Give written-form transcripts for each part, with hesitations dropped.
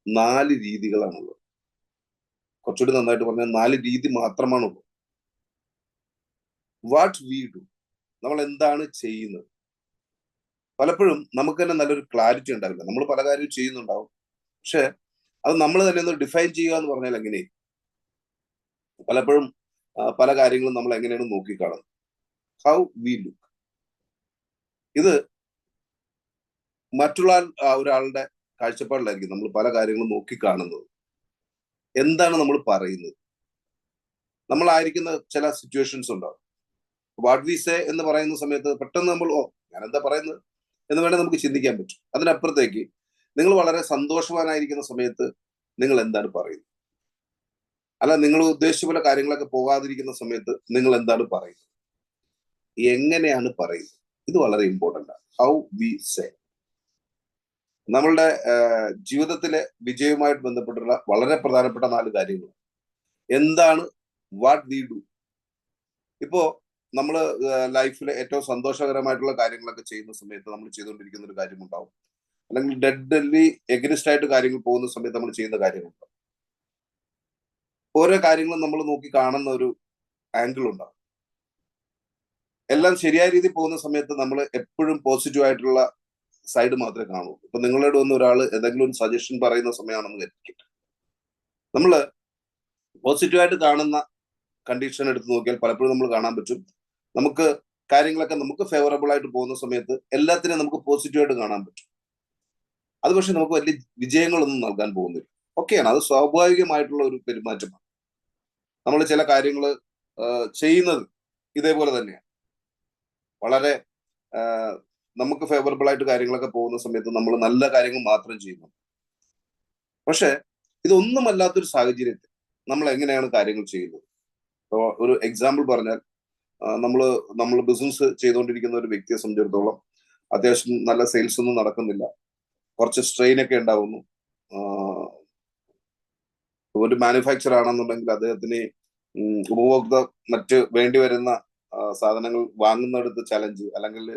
4 രീതികളാണുള്ളത്. കുറച്ചുകൂടി നന്നായിട്ട് പറഞ്ഞാൽ 4 രീതി മാത്രമാണുള്ളത്. വാട്ട് വി ഡു, നമ്മൾ എന്താണ് ചെയ്യുന്നത്. പലപ്പോഴും നമുക്ക് തന്നെ നല്ലൊരു ക്ലാരിറ്റി ഉണ്ടാവില്ല. നമ്മൾ പല കാര്യവും ചെയ്യുന്നുണ്ടാവും, പക്ഷെ അത് നമ്മൾ തന്നെ ഒന്ന് ഡിഫൈൻ ചെയ്യുക എന്ന് പറഞ്ഞാൽ എങ്ങനെ? പലപ്പോഴും പല കാര്യങ്ങളും നമ്മൾ എങ്ങനെയാണ് നോക്കിക്കാണുന്നത്. How we look. ഇത് മറ്റുള്ള ഒരാളുടെ കാഴ്ചപ്പാടിലായിരിക്കും നമ്മൾ പല കാര്യങ്ങളും നോക്കിക്കാണുന്നത്. എന്താണ് നമ്മൾ പറയുന്നത്, നമ്മളായിരിക്കുന്ന ചില സിറ്റുവേഷൻസ് ഉണ്ടാവും. വാട്ട് വി സേ എന്ന് പറയുന്ന സമയത്ത് പെട്ടെന്ന് നമ്മൾ ഞാൻ എന്താ പറയുന്നത് എന്ന് വേണേൽ നമുക്ക് ചിന്തിക്കാൻ പറ്റും. അതിനപ്പുറത്തേക്ക് നിങ്ങൾ വളരെ സന്തോഷവാനായിരിക്കുന്ന സമയത്ത് നിങ്ങൾ എന്താണ് പറയുന്നത്, അല്ല നിങ്ങൾ ഉദ്ദേശിച്ച പോലെ കാര്യങ്ങളൊക്കെ പോകാതിരിക്കുന്ന സമയത്ത് നിങ്ങൾ എന്താണ് പറയുന്നത്, എങ്ങനെയാണ് പറയുന്നത്, ഇത് വളരെ ഇമ്പോർട്ടൻ്റ് ആണ്. How we say. നമ്മളുടെ ജീവിതത്തിലെ വിജയവുമായിട്ട് ബന്ധപ്പെട്ടുള്ള വളരെ പ്രധാനപ്പെട്ട 4 കാര്യങ്ങൾ എന്താണ് വാട്ട് വി ഡു. ഇപ്പോ നമ്മൾ ലൈഫിലെ ഏറ്റവും സന്തോഷകരമായിട്ടുള്ള കാര്യങ്ങളൊക്കെ ചെയ്യുന്ന സമയത്ത് നമ്മൾ ചെയ്തുകൊണ്ടിരിക്കുന്ന ഒരു കാര്യമുണ്ടാവും, അല്ലെങ്കിൽ ഡെഡ്ലി എഗനിസ്റ്റ് ആയിട്ട് കാര്യങ്ങൾ പോകുന്ന സമയത്ത് നമ്മൾ ചെയ്യുന്ന കാര്യങ്ങളുണ്ടാവും. ഓരോ കാര്യങ്ങളും നമ്മൾ നോക്കി കാണുന്ന ഒരു ആംഗിൾ ഉണ്ടാവും. എല്ലാം ശരിയായ രീതിയിൽ പോകുന്ന സമയത്ത് നമ്മൾ എപ്പോഴും പോസിറ്റീവ് ആയിട്ടുള്ള സൈഡ് മാത്രമേ കാണൂ. ഇപ്പൊ നിങ്ങളോട് വന്ന് ഒരാൾ ഏതെങ്കിലും ഒരു സജഷൻ പറയുന്ന സമയമാണെന്ന് കരുതിക്കട്ടെ, നമ്മൾ പോസിറ്റീവായിട്ട് കാണുന്ന കണ്ടീഷൻ എടുത്ത് നോക്കിയാൽ പലപ്പോഴും നമ്മൾ കാണാൻ പറ്റും, നമുക്ക് കാര്യങ്ങളൊക്കെ നമുക്ക് ഫേവറബിൾ ആയിട്ട് പോകുന്ന സമയത്ത് എല്ലാത്തിനും നമുക്ക് പോസിറ്റീവായിട്ട് കാണാൻ പറ്റും. അത് പക്ഷെ നമുക്ക് വലിയ വിജയങ്ങളൊന്നും നൽകാൻ പോകുന്നില്ല. ഓക്കെയാണ്, അത് സ്വാഭാവികമായിട്ടുള്ള ഒരു പെരുമാറ്റമാണ്. നമ്മൾ ചില കാര്യങ്ങൾ ചെയ്യുന്നത് ഇതേപോലെ തന്നെയാണ്. വളരെ നമുക്ക് ഫേവറബിൾ ആയിട്ട് കാര്യങ്ങളൊക്കെ പോകുന്ന സമയത്ത് നമ്മൾ നല്ല കാര്യങ്ങൾ മാത്രം ചെയ്യുന്നു. പക്ഷെ ഇതൊന്നുമല്ലാത്തൊരു സാഹചര്യത്തിൽ നമ്മൾ എങ്ങനെയാണ് കാര്യങ്ങൾ ചെയ്യുന്നത്? ഇപ്പോൾ ഒരു എക്സാമ്പിൾ പറഞ്ഞാൽ, നമ്മൾ ബിസിനസ് ചെയ്തുകൊണ്ടിരിക്കുന്ന ഒരു വ്യക്തിയെ സംബന്ധിച്ചിടത്തോളം അത്യാവശ്യം നല്ല സെയിൽസ് ഒന്നും നടക്കുന്നില്ല, കുറച്ച് സ്ട്രെയിൻ ഒക്കെ ഉണ്ടാവുന്നു. ഒരു മാനുഫാക്ചർ ആണെന്നുണ്ടെങ്കിൽ അദ്ദേഹത്തിന് ഉപഭോക്ത മറ്റ് വേണ്ടി വരുന്ന സാധനങ്ങൾ വാങ്ങുന്നിടത്ത് ചലഞ്ച്, അല്ലെങ്കിൽ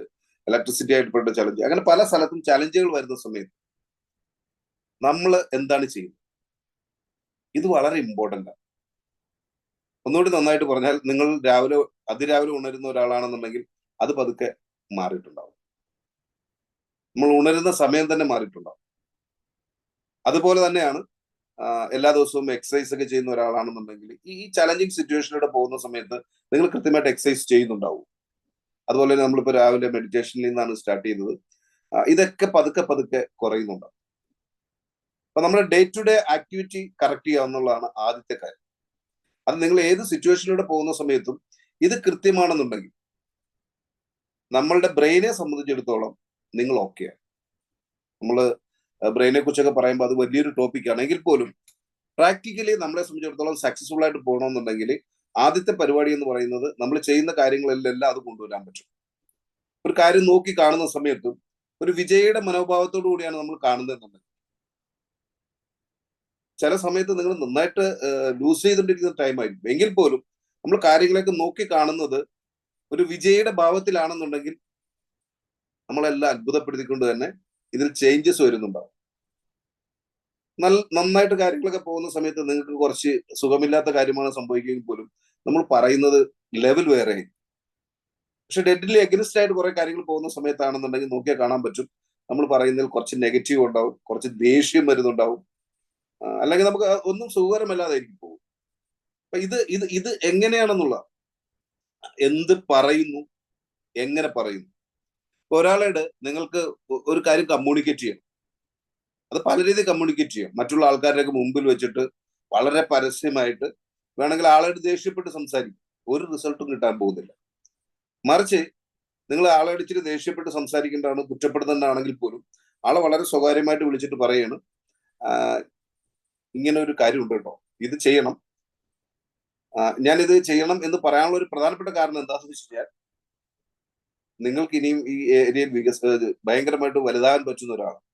ഇലക്ട്രിസിറ്റി ആയിട്ട് ചലഞ്ച്, അങ്ങനെ പല സ്ഥലത്തും ചലഞ്ചുകൾ വരുന്ന സമയത്ത് നമ്മൾ എന്താണ് ചെയ്യുന്നത്? ഇത് വളരെ ഇമ്പോർട്ടൻ്റ് ആണ്. ഒന്നുകൂടി നന്നായിട്ട് പറഞ്ഞാൽ, നിങ്ങൾ അതിരാവിലെ ഉണരുന്ന ഒരാളാണെന്നുണ്ടെങ്കിൽ അത് പതുക്കെ മാറിയിട്ടുണ്ടാവും. നമ്മൾ ഉണരുന്ന സമയം തന്നെ മാറിയിട്ടുണ്ടാവും. അതുപോലെ തന്നെയാണ് എല്ലാ ദിവസവും എക്സസൈസ് ഒക്കെ ചെയ്യുന്ന ഒരാളാണെന്നുണ്ടെങ്കിൽ ഈ ചലഞ്ചിങ് സിറ്റുവേഷനിലൂടെ പോകുന്ന സമയത്ത് നിങ്ങൾ കൃത്യമായിട്ട് എക്സസൈസ് ചെയ്യുന്നുണ്ടാവും. അതുപോലെ തന്നെ നമ്മളിപ്പോൾ രാവിലെ മെഡിറ്റേഷനിൽ നിന്നാണ് സ്റ്റാർട്ട് ചെയ്തത്. ഇതൊക്കെ പതുക്കെ പതുക്കെ കുറയുന്നുണ്ടാവും. അപ്പൊ നമ്മുടെ day to day activity correct ചെയ്യുക എന്നുള്ളതാണ് ആദ്യത്തെ കാര്യം. അത് നിങ്ങൾ ഏത് സിറ്റുവേഷനിലൂടെ പോകുന്ന സമയത്തും ഇത് കൃത്യമാണെന്നുണ്ടെങ്കിൽ നമ്മളുടെ ബ്രെയിനെ സംബന്ധിച്ചിടത്തോളം നിങ്ങൾ ഓക്കെയാണ്. നമ്മൾ ബ്രെയിനെ കുറിച്ചൊക്കെ പറയുമ്പോൾ അത് വലിയൊരു ടോപ്പിക്കാണ്. എങ്കിൽ പോലും പ്രാക്ടിക്കലി നമ്മളെ സംബന്ധിച്ചിടത്തോളം സക്സസ്ഫുൾ ആയിട്ട് പോകണമെന്നുണ്ടെങ്കിൽ ആദ്യത്തെ പരിപാടി എന്ന് പറയുന്നത് നമ്മൾ ചെയ്യുന്ന കാര്യങ്ങളെല്ലാം അത് കൊണ്ടുവരാൻ പറ്റും. ഒരു കാര്യം നോക്കി കാണുന്ന സമയത്തും ഒരു വിജയിയുടെ മനോഭാവത്തോടു കൂടിയാണ് നമ്മൾ കാണുന്നതെന്നുണ്ടെങ്കിൽ, ചില സമയത്ത് നിങ്ങൾ നന്നായിട്ട് ലൂസ് ചെയ്തുകൊണ്ടിരിക്കുന്ന ടൈം ആയിരിക്കും, എങ്കിൽ പോലും നമ്മൾ കാര്യങ്ങളൊക്കെ നോക്കി കാണുന്നത് ഒരു വിജയിയുടെ ഭാവത്തിലാണെന്നുണ്ടെങ്കിൽ നമ്മളെല്ലാം അത്ഭുതപ്പെടുത്തിക്കൊണ്ട് തന്നെ ഇതിൽ ചേഞ്ചസ് വരുന്നുണ്ടാവും. നന്നായിട്ട് കാര്യങ്ങളൊക്കെ പോകുന്ന സമയത്ത് നിങ്ങൾക്ക് കുറച്ച് സുഖമില്ലാത്ത കാര്യമാണ് സംഭവിക്കുകയും പോലും നമ്മൾ പറയുന്നത് ലെവൽ വേറെ. പക്ഷെ ഡെഡ്ലി എഗനിസ്റ്റ് ആയിട്ട് കുറെ കാര്യങ്ങൾ പോകുന്ന സമയത്താണെന്നുണ്ടെങ്കിൽ നോക്കിയാൽ കാണാൻ പറ്റും, നമ്മൾ പറയുന്നതിൽ കുറച്ച് നെഗറ്റീവ് ഉണ്ടാവും, കുറച്ച് ദേഷ്യം വരുന്നുണ്ടാവും, അല്ലെങ്കിൽ നമുക്ക് ഒന്നും സുഖകരമല്ലാതായിരിക്കും പോകും. അപ്പൊ ഇത് ഇത് ഇത് എങ്ങനെയാണെന്നുള്ള, എന്ത് പറയുന്നു, എങ്ങനെ പറയുന്നു. ഒരാളോട് നിങ്ങൾക്ക് ഒരു കാര്യം കമ്മ്യൂണിക്കേറ്റ് ചെയ്യണം, അത് പല രീതിയിൽ കമ്മ്യൂണിക്കേറ്റ് ചെയ്യാം. മറ്റുള്ള ആൾക്കാരുടെയൊക്കെ മുമ്പിൽ വെച്ചിട്ട് വളരെ പരസ്യമായിട്ട് വേണമെങ്കിൽ ആളോട് ദേഷ്യപ്പെട്ട് സംസാരിക്കും, ഒരു റിസൾട്ടും കിട്ടാൻ പോകുന്നില്ല. മറിച്ച് നിങ്ങൾ ആളോട് ഇച്ചിരി ദേഷ്യപ്പെട്ട് സംസാരിക്കേണ്ടതാണ്, കുറ്റപ്പെടുന്നതാണെങ്കിൽ പോലും ആളെ വളരെ സ്വകാര്യമായിട്ട് വിളിച്ചിട്ട് പറയാണ്, ഇങ്ങനെ ഒരു കാര്യമുണ്ട് കേട്ടോ, ഇത് ചെയ്യണം, ഞാനിത് ചെയ്യണം എന്ന് പറയാനുള്ള ഒരു പ്രധാനപ്പെട്ട കാരണം എന്താണെന്ന് വെച്ച് കഴിഞ്ഞാൽ, നിങ്ങൾക്ക് ഇനിയും ഈ ഏരിയയിൽ ഭയങ്കരമായിട്ട് വലുതാകാൻ പറ്റുന്ന ഒരാളാണ്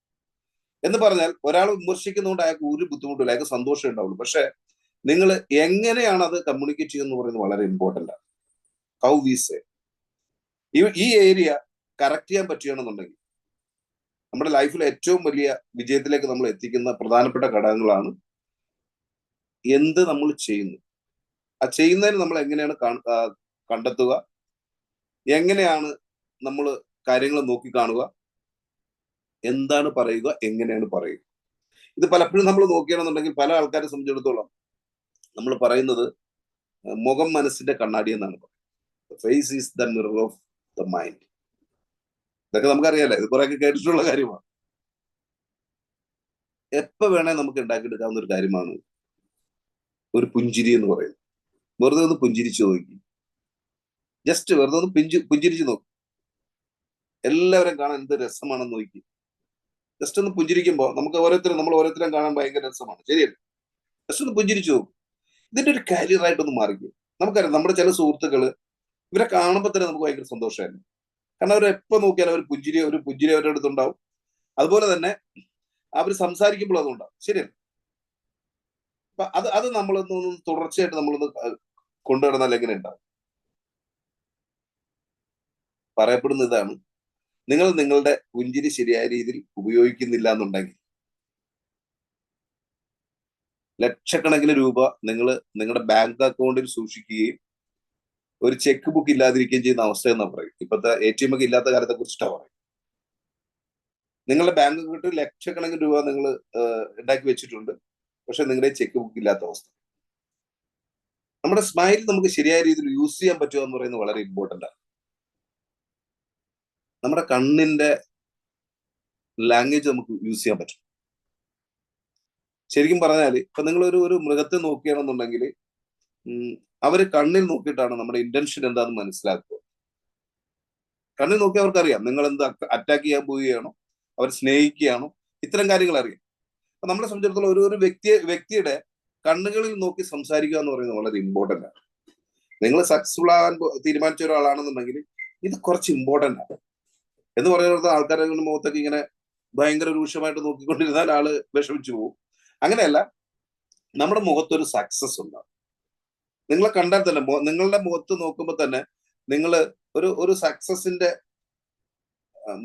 എന്ന് പറഞ്ഞാൽ, ഒരാൾ വിമർശിക്കുന്നതുകൊണ്ട് അയാൾക്ക് ഒരു ബുദ്ധിമുട്ടില്ല, അയാൾക്ക് സന്തോഷം ഉണ്ടാവുള്ളൂ. പക്ഷെ നിങ്ങൾ എങ്ങനെയാണ് അത് കമ്മ്യൂണിക്കേറ്റ് ചെയ്യുന്നത് പറയുന്നത് വളരെ ഇമ്പോർട്ടൻ്റ് ആണ്. How we say. ഈ ഏരിയ കറക്റ്റ് ചെയ്യാൻ പറ്റുകയാണെന്നുണ്ടെങ്കിൽ നമ്മുടെ ലൈഫിൽ ഏറ്റവും വലിയ വിജയത്തിലേക്ക് നമ്മൾ എത്തിക്കുന്ന പ്രധാനപ്പെട്ട ഘടകങ്ങളാണ് എന്ത് നമ്മൾ ചെയ്യുന്നു. ആ ചെയ്യുന്നതിന് നമ്മൾ എങ്ങനെയാണ് കണ്ടെത്തുക, എങ്ങനെയാണ് നമ്മൾ കാര്യങ്ങൾ നോക്കിക്കാണുക, എന്താണ് പറയുക, എങ്ങനെയാണ് പറയുക. ഇത് പലപ്പോഴും നമ്മൾ നോക്കുകയാണെന്നുണ്ടെങ്കിൽ പല ആൾക്കാരെ സംബന്ധിച്ചിടത്തോളം നമ്മൾ പറയുന്നത് മുഖം മനസ്സിന്റെ കണ്ണാടി എന്നാണ് പറയുന്നത്. Face is the mirror of the mind. ഇതൊക്കെ നമുക്കറിയാലേ, ഇത് കുറെയൊക്കെ കേട്ടിട്ടുള്ള കാര്യമാണ്. എപ്പോ വേണേ നമുക്ക് ഉണ്ടാക്കിയെടുക്കാവുന്ന ഒരു കാര്യമാണ് ഒരു പുഞ്ചിരി എന്ന് പറയുന്നത്. വെറുതെ ഒന്ന് പുഞ്ചിരിച്ചു നോക്കി, ജസ്റ്റ് വെറുതെ ഒന്ന് പുഞ്ചിരിച്ചു നോക്കും. എല്ലാവരും കാണാൻ എന്ത് രസമാണെന്ന് നോക്കി. ജസ്റ്റ് ഒന്ന് പുഞ്ചിരിക്കുമ്പോൾ നമുക്ക് നമ്മൾ ഓരോരുത്തരും കാണാൻ ഭയങ്കര രസമാണ്, ശരിയല്ലേ? ജസ്റ്റ് ഒന്ന് പുഞ്ചിരിച്ചു നോക്കും. ഇതിന്റെ ഒരു കരിയറായിട്ടൊന്ന് മാറിക്കും. നമുക്കറിയാം, നമ്മുടെ ചില സുഹൃത്തുക്കള് ഇവരെ കാണുമ്പോൾ തന്നെ നമുക്ക് ഭയങ്കര സന്തോഷമായിരുന്നു. കാരണം അവർ എപ്പോ നോക്കിയാലും ഒരു പുഞ്ചിരി അവരുടെ അടുത്തുണ്ടാവും. അതുപോലെ തന്നെ അവർ സംസാരിക്കുമ്പോൾ അതുണ്ടാവും, ശരിയല്ല? അപ്പൊ അത് നമ്മളൊന്ന് തുടർച്ചയായിട്ട് നമ്മളൊന്ന് കൊണ്ടുവരുന്നാൽ എങ്ങനെ ഉണ്ടാവും? പറയപ്പെടുന്ന ഇതാണ്, നിങ്ങൾ നിങ്ങളുടെ പുഞ്ചിരി ശരിയായ രീതിയിൽ ഉപയോഗിക്കുന്നില്ല എന്നുണ്ടെങ്കിൽ ലക്ഷക്കണക്കിന് രൂപ നിങ്ങൾ നിങ്ങളുടെ ബാങ്ക് അക്കൗണ്ടിൽ സൂക്ഷിക്കുകയും ഒരു ചെക്ക് ബുക്ക് ഇല്ലാതിരിക്കുകയും ചെയ്യുന്ന അവസ്ഥ എന്നാ പറയും. ഇപ്പോഴത്തെ ATM ഒക്കെ ഇല്ലാത്ത കാലത്തെ കുറിച്ചിട്ടാ പറയും. നിങ്ങളുടെ ബാങ്ക് അക്കൗണ്ടിൽ ലക്ഷക്കണക്കിന് രൂപ നിങ്ങൾ ഉണ്ടാക്കി വെച്ചിട്ടുണ്ട്, പക്ഷെ നിങ്ങളുടെ ചെക്ക് ബുക്ക് ഇല്ലാത്ത അവസ്ഥ. നമ്മുടെ സ്മൈൽ നമുക്ക് ശരിയായ രീതിയിൽ യൂസ് ചെയ്യാൻ പറ്റുക എന്ന് പറയുന്നത് വളരെ ഇമ്പോർട്ടന്റ് ആണ്. നമ്മുടെ കണ്ണിന്റെ ലാംഗ്വേജ് നമുക്ക് യൂസ് ചെയ്യാൻ പറ്റും. ശരിക്കും പറഞ്ഞാൽ ഇപ്പൊ നിങ്ങൾ ഒരു മൃഗത്തെ നോക്കുകയാണെന്നുണ്ടെങ്കിൽ അവര് കണ്ണിൽ നോക്കിയിട്ടാണ് നമ്മുടെ ഇന്റൻഷൻ എന്താണെന്ന് മനസ്സിലാക്കുക. കണ്ണിൽ നോക്കി അവർക്കറിയാം നിങ്ങൾ എന്ത് അറ്റാക്ക് ചെയ്യാൻ പോവുകയാണോ, അവർ സ്നേഹിക്കുകയാണോ, ഇത്തരം കാര്യങ്ങൾ അറിയാം. അപ്പൊ നമ്മളെ സംബന്ധിച്ചിടത്തോളം ഒരു വ്യക്തിയുടെ കണ്ണുകളിൽ നോക്കി സംസാരിക്കുക എന്ന് പറയുന്നത് വളരെ ഇമ്പോർട്ടന്റ് ആണ്. നിങ്ങൾ സക്സസ്ഫുൾ ആകാൻ തീരുമാനിച്ച ഒരാളാണെന്നുണ്ടെങ്കിൽ ഇത് കുറച്ച് ഇമ്പോർട്ടന്റ് ആണ്. എന്ന് പറയുന്നത് ആൾക്കാരുടെ മുഖത്തൊക്കെ ഇങ്ങനെ ഭയങ്കര രൂക്ഷമായിട്ട് നോക്കിക്കൊണ്ടിരുന്നാൽ ആള് വിഷമിച്ചു പോകും. അങ്ങനെയല്ല, നമ്മുടെ മുഖത്തൊരു സക്സസ് ഉണ്ടാവും. നിങ്ങളെ കണ്ടാൽ തന്നെ നിങ്ങളുടെ മുഖത്ത് നോക്കുമ്പോൾ തന്നെ നിങ്ങൾ ഒരു സക്സസിന്റെ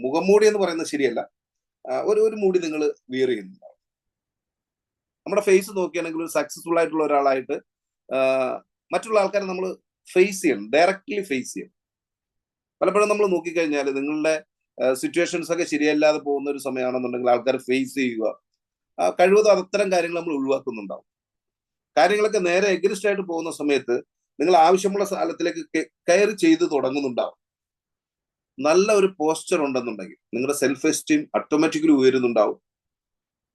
മുഖംമൂടി എന്ന് പറയുന്നത് ശരിയല്ല, ഒരു മൂടി നിങ്ങൾ വിയർ ചെയ്യുന്നുണ്ടാവും. നമ്മുടെ ഫേസ് നോക്കുകയാണെങ്കിൽ ഒരു സക്സസ്ഫുൾ ആയിട്ടുള്ള ഒരാളായിട്ട് മറ്റുള്ള ആൾക്കാരെ നമ്മൾ ഫേസ് ചെയ്യണം, ഡയറക്റ്റ്ലി ഫേസ് ചെയ്യണം. പലപ്പോഴും നമ്മൾ നോക്കിക്കഴിഞ്ഞാൽ നിങ്ങളുടെ സിറ്റുവേഷൻസ് ഒക്കെ ശരിയല്ലാതെ പോകുന്ന ഒരു സമയമാണെന്നുണ്ടെങ്കിൽ ആൾക്കാർ ഫേസ് ചെയ്യുക, കഴിവതും അത്തരം കാര്യങ്ങൾ നമ്മൾ ഒഴിവാക്കുന്നുണ്ടാവും. കാര്യങ്ങളൊക്കെ നേരെ എഗ്രിസ്റ്റ് ആയിട്ട് പോകുന്ന സമയത്ത് നിങ്ങൾ ആവശ്യമുള്ള സ്ഥലത്തിലേക്ക് കയറി ചെയ്ത് തുടങ്ങുന്നുണ്ടാവും. നല്ല ഒരു പോസ്ചർ ഉണ്ടെന്നുണ്ടെങ്കിൽ നിങ്ങളുടെ സെൽഫ് എസ്റ്റീം ഓട്ടോമാറ്റിക്കലി ഉയരുന്നുണ്ടാവും.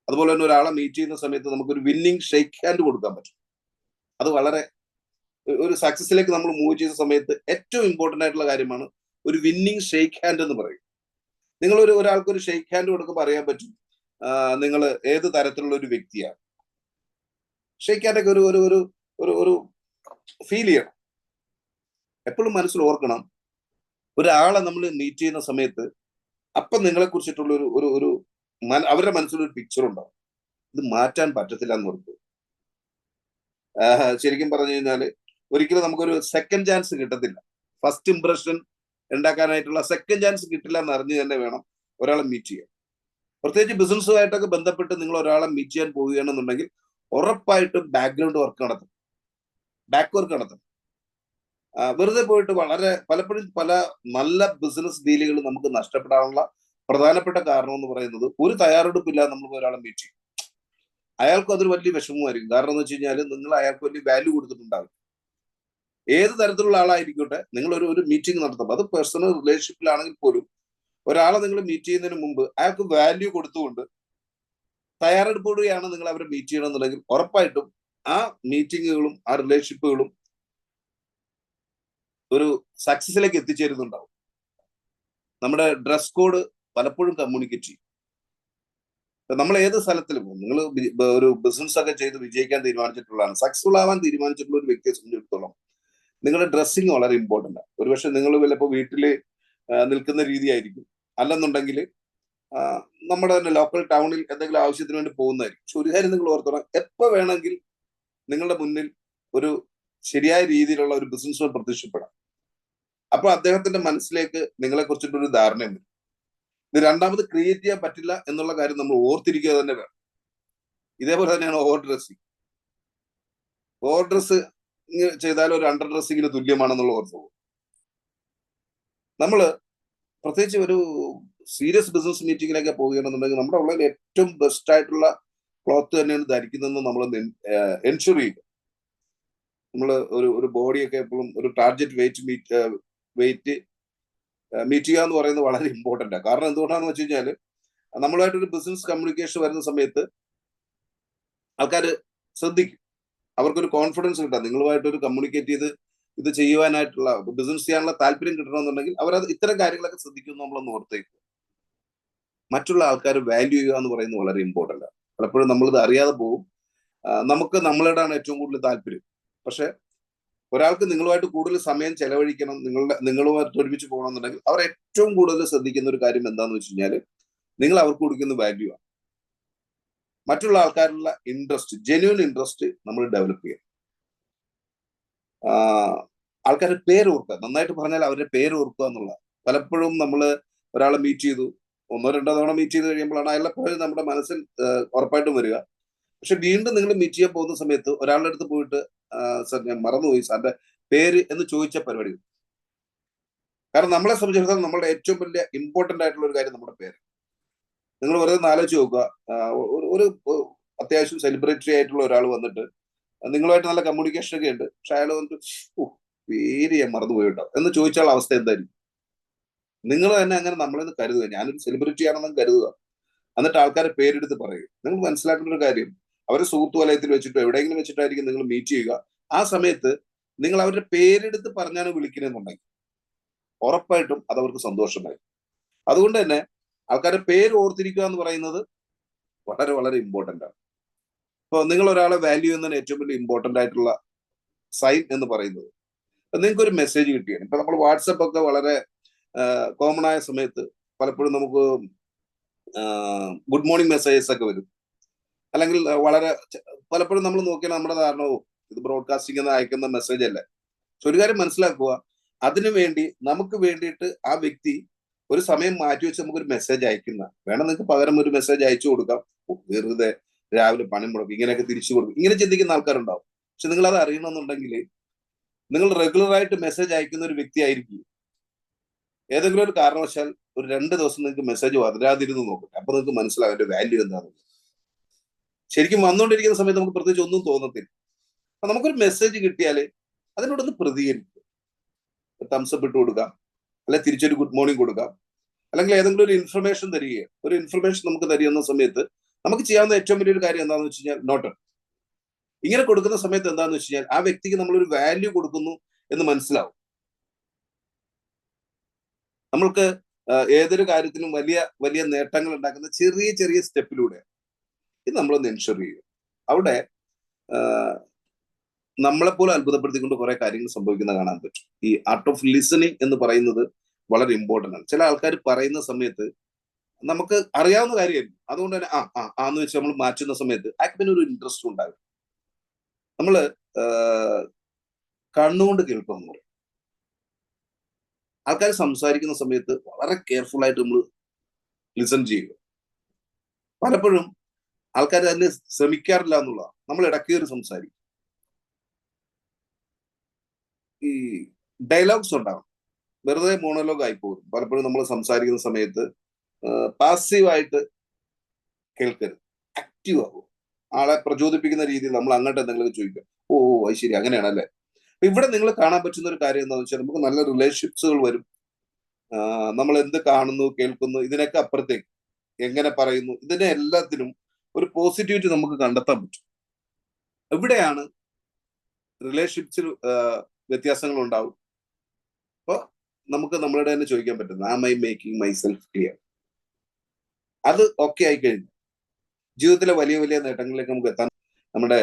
അതുപോലെ തന്നെ ഒരാളെ മീറ്റ് ചെയ്യുന്ന സമയത്ത് നമുക്കൊരു വിന്നിങ് ഷെയ്ക്ക് ഹാൻഡ് കൊടുക്കാൻ പറ്റും. അത് വളരെ ഒരു സക്സസിലേക്ക് നമ്മൾ മൂവ് ചെയ്യുന്ന സമയത്ത് ഏറ്റവും ഇമ്പോർട്ടന്റ് ആയിട്ടുള്ള കാര്യമാണ് ഒരു വിന്നിങ് ഷെയ്ക്ക് ഹാൻഡ് എന്ന് പറയും. നിങ്ങൾ ഒരാൾക്ക് ഒരു ഷെയ്ക്ക് ഹാൻഡ് കൊടുക്കുമ്പോൾ അറിയാൻ പറ്റും നിങ്ങൾ ഏത് തരത്തിലുള്ള ഒരു വ്യക്തിയാണ്. ഷെയ്ക്ക് ഹാൻഡ് ഒക്കെ ഒരു ഫീൽ ചെയ്യണം. എപ്പോഴും മനസ്സിൽ ഓർക്കണം, ഒരാളെ നമ്മൾ മീറ്റ് ചെയ്യുന്ന സമയത്ത് അപ്പം നിങ്ങളെ കുറിച്ചിട്ടുള്ള ഒരു അവരുടെ മനസ്സിലൊരു പിക്ചർ ഉണ്ടാവും. ഇത് മാറ്റാൻ പറ്റത്തില്ല എന്ന് ഓർക്കും. ശരിക്കും പറഞ്ഞു കഴിഞ്ഞാല് ഒരിക്കലും നമുക്കൊരു സെക്കൻഡ് ചാൻസ് കിട്ടത്തില്ല. ഫസ്റ്റ് ഇംപ്രഷൻ ഉണ്ടാക്കാനായിട്ടുള്ള സെക്കൻഡ് ചാൻസ് കിട്ടില്ല എന്ന് അറിഞ്ഞ് തന്നെ വേണം ഒരാളെ മീറ്റ് ചെയ്യാൻ. പ്രത്യേകിച്ച് ബിസിനസ്സുമായിട്ടൊക്കെ ബന്ധപ്പെട്ട് നിങ്ങൾ ഒരാളെ മീറ്റ് ചെയ്യാൻ പോവുകയാണെന്നുണ്ടെങ്കിൽ ഉറപ്പായിട്ടും ബാക്ക്ഗ്രൗണ്ട് വർക്ക് നടത്തും, ബാക്ക് വർക്ക് നടത്തും. വെറുതെ പോയിട്ട് പലപ്പോഴും പല നല്ല ബിസിനസ് ഡീലുകൾ നമുക്ക് നഷ്ടപ്പെടാനുള്ള പ്രധാനപ്പെട്ട കാരണം എന്ന് പറയുന്നത് ഒരു തയ്യാറെടുപ്പില്ലാതെ നമ്മൾ ഒരാളെ മീറ്റ് ചെയ്യും. അയാൾക്കും അതൊരു വലിയ വിഷമമായിരിക്കും. കാരണം എന്ന് വെച്ച് കഴിഞ്ഞാൽ നിങ്ങൾ അയാൾക്ക് വലിയ വാല്യൂ കൊടുത്തിട്ടുണ്ടാകും. ഏത് തരത്തിലുള്ള ആളായിരിക്കട്ടെ, നിങ്ങൾ ഒരു മീറ്റിംഗ് നടത്തുമ്പോൾ, അത് പേഴ്സണൽ റിലേഷൻഷിപ്പിലാണെങ്കിൽ പോലും ഒരാളെ നിങ്ങൾ മീറ്റ് ചെയ്യുന്നതിന് മുമ്പ് അയാൾക്ക് വാല്യൂ കൊടുത്തുകൊണ്ട് തയ്യാറെടുപ്പോടെയാണ് നിങ്ങൾ അവരെ മീറ്റ് ചെയ്യണമെന്നുണ്ടെങ്കിൽ ഉറപ്പായിട്ടും ആ മീറ്റിങ്ങുകളും ആ റിലേഷൻഷിപ്പുകളും ഒരു സക്സസിലേക്ക് എത്തിച്ചേരുന്നുണ്ടാവും. നമ്മുടെ ഡ്രസ് കോഡ് പലപ്പോഴും കമ്മ്യൂണിക്കേറ്റ് ചെയ്യും. നമ്മൾ ഏത് സ്ഥലത്തിലും നിങ്ങൾ ഒരു ബിസിനസ് ഒക്കെ ചെയ്ത് വിജയിക്കാൻ തീരുമാനിച്ചിട്ടുള്ളതാണ്, സക്സസ്ഫുൾ ആവാൻ തീരുമാനിച്ചിട്ടുള്ള ഒരു വ്യക്തിയെ സംബന്ധിച്ചിടത്തോളം നിങ്ങളുടെ ഡ്രസ്സിങ് വളരെ ഇമ്പോർട്ടൻ്റ് ആണ്. ഒരുപക്ഷെ നിങ്ങൾ ചിലപ്പോൾ വീട്ടിൽ നിൽക്കുന്ന രീതിയായിരിക്കും, അല്ലെന്നുണ്ടെങ്കിൽ നമ്മുടെ തന്നെ ലോക്കൽ ടൗണിൽ എന്തെങ്കിലും ആവശ്യത്തിന് വേണ്ടി പോകുന്നതായിരിക്കും. പക്ഷെ ഒരു കാര്യം നിങ്ങൾ ഓർത്തോണം, എപ്പോൾ വേണമെങ്കിൽ നിങ്ങളുടെ മുന്നിൽ ഒരു ശരിയായ രീതിയിലുള്ള ഒരു ബിസിനസ് പ്രത്യക്ഷപ്പെടാം. അപ്പൊ അദ്ദേഹത്തിന്റെ മനസ്സിലേക്ക് നിങ്ങളെ കുറിച്ചിട്ടൊരു ധാരണയുണ്ട്. ഇത് രണ്ടാമത് ക്രിയേറ്റ് ചെയ്യാൻ പറ്റില്ല എന്നുള്ള കാര്യം നമ്മൾ ഓർത്തിരിക്കുക തന്നെ വേണം. ഇതേപോലെ തന്നെയാണ് ഓവർ ഡ്രസ്സിങ്. ഓവർ ഡ്രസ് ചെയ്താൽ ഒരു അണ്ടർ ഡ്രസ്സിങ്ങിന് തുല്യമാണെന്നുള്ള ഓർത്ത് പോകും. നമ്മള് പ്രത്യേകിച്ച് ഒരു സീരിയസ് ബിസിനസ് മീറ്റിംഗിലേക്ക് പോവുകയാണെന്നുണ്ടെങ്കിൽ നമ്മുടെ ഉള്ളിൽ ഏറ്റവും ബെസ്റ്റ് ആയിട്ടുള്ള ക്ലോത്ത് തന്നെയാണ് ധരിക്കുന്നതെന്ന് നമ്മൾ എൻഷുർ ചെയ്യുക. നമ്മൾ ഒരു ബോഡിയൊക്കെ എപ്പോഴും ഒരു ടാർഗറ്റ് വെയിറ്റ് മീറ്റ് ചെയ്യുക എന്ന് പറയുന്നത് വളരെ ഇമ്പോർട്ടൻ്റ് ആണ്. കാരണം എന്തുകൊണ്ടാണെന്ന് വെച്ച് കഴിഞ്ഞാൽ നമ്മളുമായിട്ടൊരു ബിസിനസ് കമ്മ്യൂണിക്കേഷൻ വരുന്ന സമയത്ത് ആൾക്കാർ ശ്രദ്ധിക്കും. അവർക്കൊരു കോൺഫിഡൻസ് കിട്ടാം. നിങ്ങളുമായിട്ടൊരു കമ്മ്യൂണിക്കേറ്റ് ചെയ്ത് ഇത് ചെയ്യുവാനായിട്ടുള്ള ബിസിനസ് ചെയ്യാനുള്ള താല്പര്യം കിട്ടണമെന്നുണ്ടെങ്കിൽ അവരത് ഇത്തരം കാര്യങ്ങളൊക്കെ ശ്രദ്ധിക്കും. നമ്മളൊന്ന് ഓർത്തേക്കും. മറ്റുള്ള ആൾക്കാർ വാല്യൂ ചെയ്യുക എന്ന് പറയുന്നത് വളരെ ഇമ്പോർട്ടൻ്റ് ആണ്. പലപ്പോഴും നമ്മളിത് അറിയാതെ പോകും. നമുക്ക് നമ്മളോടാണ് ഏറ്റവും കൂടുതൽ താല്പര്യം. പക്ഷെ ഒരാൾക്ക് നിങ്ങളുമായിട്ട് കൂടുതൽ സമയം ചെലവഴിക്കണം, നിങ്ങളുമായിട്ട് ഒരുമിച്ച് പോകണമെന്നുണ്ടെങ്കിൽ അവർ ഏറ്റവും കൂടുതൽ ശ്രദ്ധിക്കുന്ന ഒരു കാര്യം എന്താണെന്ന് വെച്ച് കഴിഞ്ഞാൽ നിങ്ങൾ അവർക്ക് കൊടുക്കുന്ന വാല്യൂ ആണ്. മറ്റുള്ള ആൾക്കാരുള്ള ഇൻട്രസ്റ്റ്, ജെന്യൂൻ ഇൻട്രസ്റ്റ് നമ്മൾ ഡെവലപ്പ് ചെയ്യണം. ആൾക്കാരുടെ പേര് ഓർക്കുക, നന്നായിട്ട് പറഞ്ഞാൽ അവരുടെ പേര് ഓർക്കുക എന്നുള്ള. പലപ്പോഴും നമ്മൾ ഒരാളെ മീറ്റ് ചെയ്തു, 1-2 തവണ മീറ്റ് ചെയ്ത് കഴിയുമ്പോഴാണ് അയാളുടെ പേര് നമ്മുടെ മനസ്സിൽ ഉറപ്പായിട്ടും വരിക. പക്ഷെ വീണ്ടും നിങ്ങൾ മീറ്റ് ചെയ്യാൻ പോകുന്ന സമയത്ത് ഒരാളുടെ അടുത്ത് പോയിട്ട് സാർ ഞാൻ മറന്നുപോയി സാറിന്റെ പേര് എന്ന് ചോദിച്ച പരിപാടി. കാരണം നമ്മളെ സംബന്ധിച്ചിടത്തോളം നമ്മുടെ ഏറ്റവും വലിയ ഇമ്പോർട്ടന്റ് ആയിട്ടുള്ള ഒരു കാര്യം നമ്മുടെ പേര്. നിങ്ങൾ വെറുതെ ആലോചിച്ച് നോക്കുക, ഒരു അത്യാവശ്യം സെലിബ്രിറ്റി ആയിട്ടുള്ള ഒരാൾ വന്നിട്ട് നിങ്ങളുമായിട്ട് നല്ല കമ്മ്യൂണിക്കേഷൻ ഒക്കെ ഉണ്ട്, പക്ഷെ അയാൾ വന്നിട്ട് പേര് ഞാൻ മറന്നുപോയി കേട്ടോ എന്ന് ചോദിച്ചാൽ അവസ്ഥ എന്തായിരിക്കും? നിങ്ങൾ തന്നെ അങ്ങനെ നമ്മളെന്ന് കരുതുക, ഞാനൊരു സെലിബ്രിറ്റി ആണെന്ന് കരുതുക, എന്നിട്ട് ആൾക്കാരെ പേരെടുത്ത് പറയുക. നിങ്ങൾ മനസ്സിലാക്കേണ്ട ഒരു കാര്യം, അവരെ സുഹൃത്തു വലയത്തിൽ വെച്ചിട്ടോ എവിടെയെങ്കിലും വെച്ചിട്ടായിരിക്കും നിങ്ങൾ മീറ്റ് ചെയ്യുക. ആ സമയത്ത് നിങ്ങൾ അവരുടെ പേരെടുത്ത് പറഞ്ഞാണ് വിളിക്കണമെന്നുണ്ടെങ്കിൽ ഉറപ്പായിട്ടും അത് അവർക്ക് സന്തോഷമായി. അതുകൊണ്ട് തന്നെ ആൾക്കാരുടെ പേര് ഓർത്തിരിക്കുക എന്ന് പറയുന്നത് വളരെ വളരെ ഇമ്പോർട്ടന്റ് ആണ്. ഇപ്പൊ നിങ്ങൾ ഒരാളെ വാല്യൂ ചെയ്യുന്നതിന് ഏറ്റവും വലിയ ഇമ്പോർട്ടന്റ് ആയിട്ടുള്ള സൈൻ എന്ന് പറയുന്നത്, നിങ്ങൾക്ക് ഒരു മെസ്സേജ് കിട്ടിയാണ്. ഇപ്പൊ നമ്മൾ വാട്സപ്പ് ഒക്കെ വളരെ കോമൺ ആയ സമയത്ത് പലപ്പോഴും നമുക്ക് ഗുഡ് മോർണിംഗ് മെസ്സേജസ് ഒക്കെ വരും. അല്ലെങ്കിൽ വളരെ പലപ്പോഴും നമ്മൾ നോക്കിയാൽ നമ്മുടെ ധാരണവും ഇത് ബ്രോഡ്കാസ്റ്റിംഗ് എന്ന് അയക്കുന്ന മെസ്സേജ് അല്ലേ. പക്ഷെ ഒരു കാര്യം മനസ്സിലാക്കുക, അതിനു വേണ്ടി നമുക്ക് വേണ്ടിയിട്ട് ആ വ്യക്തി ഒരു സമയം മാറ്റി വെച്ച് നമുക്കൊരു മെസ്സേജ് അയക്കുന്ന, വേണം നിങ്ങൾക്ക് പകരം ഒരു മെസ്സേജ് അയച്ചു കൊടുക്കാം. വെറുതെ രാവിലെ പണി മുടക്കും, ഇങ്ങനെയൊക്കെ തിരിച്ചു കൊടുക്കും, ഇങ്ങനെ ചിന്തിക്കുന്ന ആൾക്കാരുണ്ടാവും. പക്ഷെ നിങ്ങൾ അത് അറിയണമെന്നുണ്ടെങ്കിൽ നിങ്ങൾ റെഗുലർ ആയിട്ട് മെസ്സേജ് അയക്കുന്ന ഒരു വ്യക്തി ആയിരിക്കും. ഏതെങ്കിലും ഒരു കാരണവശാൽ ഒരു 2 ദിവസം നിങ്ങൾക്ക് മെസ്സേജ് വരാതിരുന്ന് നോക്കട്ടെ, അപ്പൊ നിങ്ങൾക്ക് മനസ്സിലാവും അതിന്റെ വാല്യൂ എന്താണെന്ന്. ശരിക്കും വന്നുകൊണ്ടിരിക്കുന്ന സമയത്ത് നമുക്ക് പ്രത്യേകിച്ച് ഒന്നും തോന്നത്തില്ല. അപ്പൊ നമുക്കൊരു മെസ്സേജ് കിട്ടിയാൽ അതിനോടൊന്ന് പ്രതികരിക്കുക, തംസപ്പ് ഇട്ട് കൊടുക്കാം, അല്ലെ തിരിച്ചൊരു ഗുഡ് മോർണിംഗ് കൊടുക്കാം, അല്ലെങ്കിൽ ഏതെങ്കിലും ഒരു ഇൻഫർമേഷൻ തരിക. ഒരു ഇൻഫർമേഷൻ നമുക്ക് തരികയെന്ന സമയത്ത് നമുക്ക് ചെയ്യാവുന്ന ഏറ്റവും വലിയൊരു കാര്യം എന്താണെന്ന് വെച്ച് കഴിഞ്ഞാൽ നോട്ട്. ഇങ്ങനെ കൊടുക്കുന്ന സമയത്ത് എന്താണെന്ന് വെച്ച് കഴിഞ്ഞാൽ ആ വ്യക്തിക്ക് നമ്മളൊരു വാല്യൂ കൊടുക്കുന്നു എന്ന് മനസ്സിലാവും. നമ്മൾക്ക് ഏതൊരു കാര്യത്തിനും വലിയ വലിയ നേട്ടങ്ങൾ ഉണ്ടാക്കുന്ന ചെറിയ ചെറിയ സ്റ്റെപ്പിലൂടെ ഇത് നമ്മളൊന്ന് എൻഷുർ ചെയ്യും. അവിടെ നമ്മളെപ്പോലെ അത്ഭുതപ്പെടുത്തിക്കൊണ്ട് കുറെ കാര്യങ്ങൾ സംഭവിക്കുന്ന കാണാൻ പറ്റും. ഈ ആർട്ട് ഓഫ് ലിസണിങ് എന്ന് പറയുന്നത് വളരെ ഇമ്പോർട്ടന്റ് ആണ്. ചില ആൾക്കാർ പറയുന്ന സമയത്ത് നമുക്ക് അറിയാവുന്ന കാര്യമായിരിക്കും, അതുകൊണ്ട് തന്നെ ആന്ന് വെച്ച് നമ്മൾ മാറ്റുന്ന സമയത്ത് ആക്ടിന് ഒരു ഇൻട്രസ്റ്റ് ഉണ്ടാകും. നമ്മള് കണ്ണുകൊണ്ട് കേൾക്കുക എന്ന് പറയും. ആൾക്കാർ സംസാരിക്കുന്ന സമയത്ത് വളരെ കെയർഫുൾ ആയിട്ട് നമ്മൾ ലിസൺ ചെയ്യുക. പലപ്പോഴും ആൾക്കാർ അതിന് ശ്രമിക്കാറില്ല എന്നുള്ളതാണ്. നമ്മൾ ഇടക്കേറി സംസാരിക്കും. ഈ ഡയലോഗ്സ് ഉണ്ടാവും, വെറുതെ മോണോലോഗ് ആയി പോകും. പലപ്പോഴും നമ്മൾ സംസാരിക്കുന്ന സമയത്ത് പാസീവായിട്ട് കേൾക്കരുത്, ആക്റ്റീവ് ആകും. ആളെ പ്രചോദിപ്പിക്കുന്ന രീതിയിൽ നമ്മൾ അങ്ങോട്ട് എന്തെങ്കിലും ചോദിക്കുക, ഓ അത് ശരി അങ്ങനെയാണല്ലേ. ഇവിടെ നിങ്ങൾ കാണാൻ പറ്റുന്ന ഒരു കാര്യം എന്താണെന്ന് വെച്ചാൽ നമുക്ക് നല്ല റിലേഷൻഷിപ്സുകൾ വരും. നമ്മൾ എന്ത് കാണുന്നു കേൾക്കുന്നു ഇതിനൊക്കെ അപ്പുറത്തേക്ക് എങ്ങനെ പറയുന്നു, ഇതിനെ എല്ലാത്തിനും ഒരു പോസിറ്റിവിറ്റി നമുക്ക് കണ്ടെത്താൻ പറ്റും. ഇവിടെയാണ് റിലേഷൻഷിപ്സിൽ വ്യത്യാസങ്ങൾ ഉണ്ടാവും. അപ്പൊ നമുക്ക് നമ്മളുടെ തന്നെ ചോദിക്കാൻ പറ്റുന്നത് am I making myself clear? അത് ഓക്കെ ആയി കഴിഞ്ഞു ജീവിതത്തിലെ വലിയ വലിയ നേട്ടങ്ങളിലേക്ക് നമുക്ക് എത്താൻ നമ്മുടെ